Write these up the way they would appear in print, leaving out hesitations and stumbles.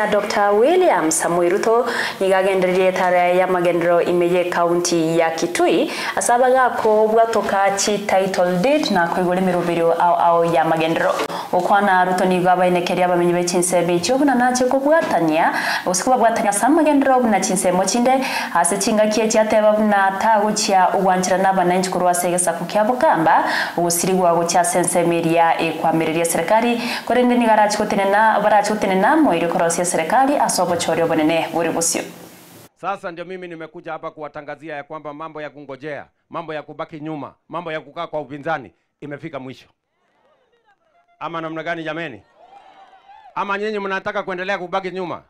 Dr. William Samoei Ruto nigagendererie tare ya magendero imeje county ya Kitui asabaga ko bwatoka chi title deed na kwigole mirubiro au ya magendero okwana Ruto nigabayinekeria bamenyi bechinse bichobuna nache ko bwatania usikuba bwatanya samagendero na chinse mochinde ase chinga kie cyateba buna taguchya uwanjira n'abananchi kurwasegesa kukyabukamba ubusirigwa gucha sense media ekwamireria serikali korende nigarachi kotenena barachi kotenena moire korosia serikali asobo chorio bonene buri busio. Sasa ndio mimi nimekuja hapa kuwatangazia ya kwamba mambo ya kungojea, mambo ya kubaki nyuma, mambo ya kukaa kwa upinzani imefika mwisho. Ama namna gani jameni? Ama nyinyi mnataka kuendelea kubaki nyuma?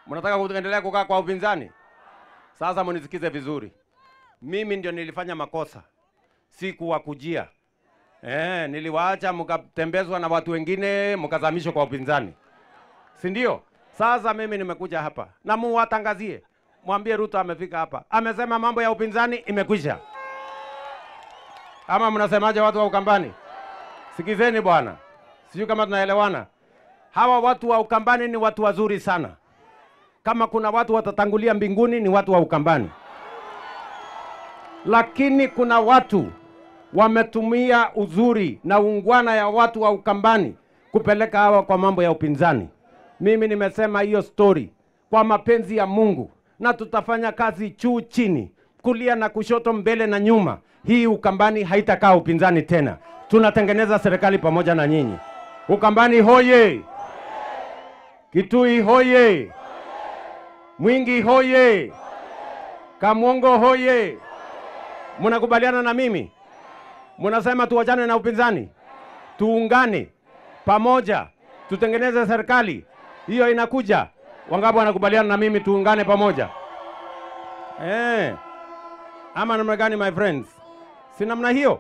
Mnataka kuendelea kukaa kwa upinzani? Sasa mnisikize vizuri. Mimi ndio nilifanya makosa. Si kuwakujia. Niliwaacha mkatembezwa na watu wengine mkazamishwa kwa upinzani. Si ndio? Sasa mimi nimekuja hapa na muwatangazie. Mwambie Ruto amefika hapa. Amesema mambo ya upinzani imekwisha. Ama mnasemaje watu wa Ukambani? Sikizeni bwana. Sijui kama tunaelewana. Hawa watu wa Ukambani ni watu wazuri sana. Kama kuna watu watatangulia mbinguni ni watu wa Ukambani. Lakini kuna watu wametumia uzuri na ungwana ya watu wa Ukambani kupeleka hawa kwa mambo ya upinzani. Mimi nimesema hiyo story kwa mapenzi ya Mungu na tutafanya kazi juu chini, kulia na kushoto, mbele na nyuma. Hii Ukambani haitakaa upinzani tena. Tunatengeneza serikali pamoja na nyinyi. Ukambani hoye! Kitui hoye! Mwingi hoye! Kamwongo hoye! Mnakubaliana na mimi? Mnasema tuachane na upinzani? Tuungane pamoja, tutengeneze serikali. Hiyo inakuja. Wangapi wanakubaliana na mimi tuungane pamoja? Ama namna gani my friends? Si namna hiyo?